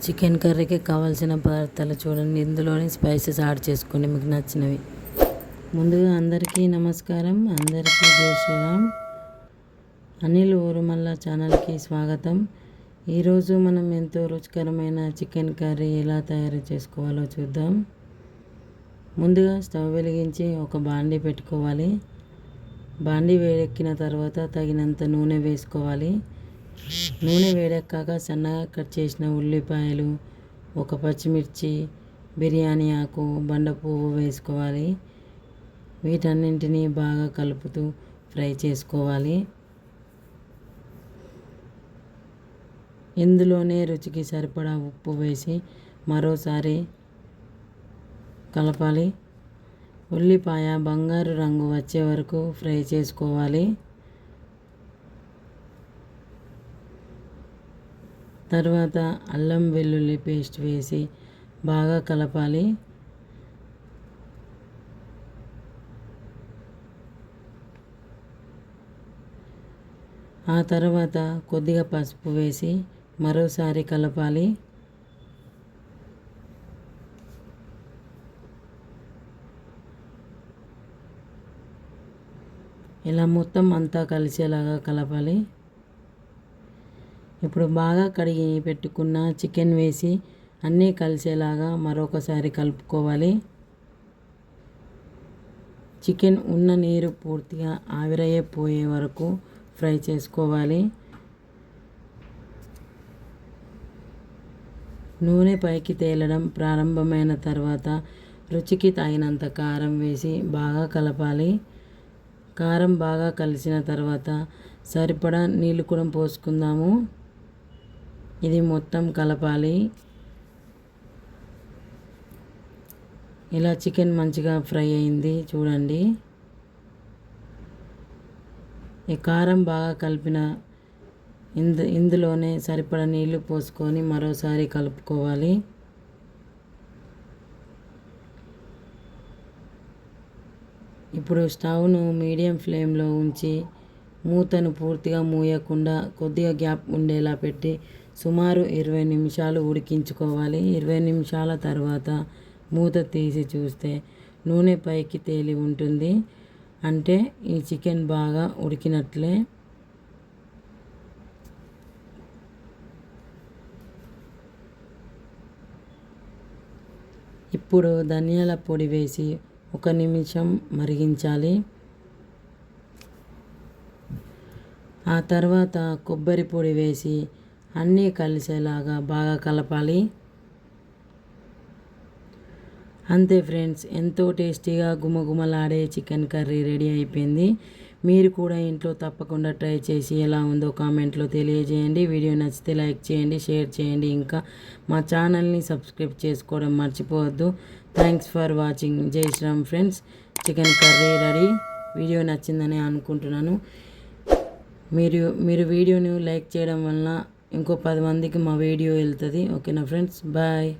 Chicken కర్రీకి కావాల్సిన పదార్థాలు చూడండి. ఇందులోని స్పైసెస్ యాడ్ చేసుకోండి మీకు నచ్చినవి. ముందుగా అందరికీ నమస్కారం, అందరికీ జై శ్రీరామ్. అనిల్ ఊరుమల్ల ఛానల్కి స్వాగతం. ఈరోజు మనం ఎంతో రుచికరమైన చికెన్ కర్రీ ఎలా తయారు చేసుకోవాలో చూద్దాం. ముందుగా స్టవ్ వెలిగించి ఒక బాండీ పెట్టుకోవాలి. బాండీ వేడెక్కిన తర్వాత తగినంత నూనె వేసుకోవాలి. నూనె వేడెక్కాక సన్నగా కట్ చేసిన ఉల్లిపాయలు, ఒక పచ్చిమిర్చి, బిర్యానీ ఆకు, బండ పువ్వు వేసుకోవాలి. వీటన్నింటినీ బాగా కలుపుతూ ఫ్రై చేసుకోవాలి. ఇందులోనే రుచికి సరిపడా ఉప్పు వేసి మరోసారి కలపాలి. ఉల్లిపాయ బంగారు రంగు వచ్చే వరకు ఫ్రై చేసుకోవాలి. తర్వాత అల్లం వెల్లుల్లి పేస్ట్ వేసి బాగా కలపాలి. ఆ తర్వాత కొద్దిగా పసుపు వేసి మరోసారి కలపాలి. ఇలా మొత్తం అంతా కలిసేలాగా కలపాలి. ఇప్పుడు బాగా కడిగి పెట్టుకున్న చికెన్ వేసి అన్నీ కలిసేలాగా మరొకసారి కలుపుకోవాలి. చికెన్ ఉన్న నీరు పూర్తిగా ఆవిరైపోయే వరకు ఫ్రై చేసుకోవాలి. నూనె పైకి తేలడం ప్రారంభమైన తర్వాత రుచికి తగినంత కారం వేసి బాగా కలపాలి. కారం బాగా కలిసిన తర్వాత సరిపడా నీళ్ళు కూడా పోసుకుందాము. ఇది మొత్తం కలపాలి. ఇలా చికెన్ మంచిగా ఫ్రై అయింది చూడండి. ఈ కారం బాగా కలిపిన ఇందులోనే సరిపడా నీళ్లు పోసుకొని మరోసారి కలుపుకోవాలి. ఇప్పుడు స్టవ్ను మీడియం ఫ్లేమ్లో ఉంచి మూతను పూర్తిగా మూయకుండా కొద్దిగా గ్యాప్ ఉండేలా పెట్టి సుమారు 20 నిమిషాలు ఉడికించుకోవాలి. 20 నిమిషాల తర్వాత మూత తీసి చూస్తే నూనె పైకి తేలి ఉంటుంది. అంటే ఈ చికెన్ బాగా ఉడికినట్లే. ఇప్పుడు ధనియాల పొడి వేసి 1 నిమిషం మరిగించాలి. ఆ తర్వాత కొబ్బరి పొడి వేసి అన్నీ కలిసేలాగా బాగా కలపాలి. అంతే ఫ్రెండ్స్, ఎంతో టేస్టీగా గుమగుమలాడే చికెన్ కర్రీ రెడీ అయిపోయింది. మీరు కూడా ఇంట్లో తప్పకుండా ట్రై చేసి ఎలా ఉందో కామెంట్లో తెలియజేయండి. వీడియో నచ్చితే లైక్ చేయండి, షేర్ చేయండి. ఇంకా మా ఛానల్ని సబ్స్క్రైబ్ చేసుకోవడం మర్చిపోవద్దు. Thanks for watching. జై Shriram friends. Chicken curry ready. Video నచ్చిందని అనుకుంటున్నాను. మీరు వీడియోని లైక్ చేయడం వలన ఇంకో 10 మందికి మా వీడియో వెళ్తుంది. ఓకేనా ఫ్రెండ్స్, బాయ్.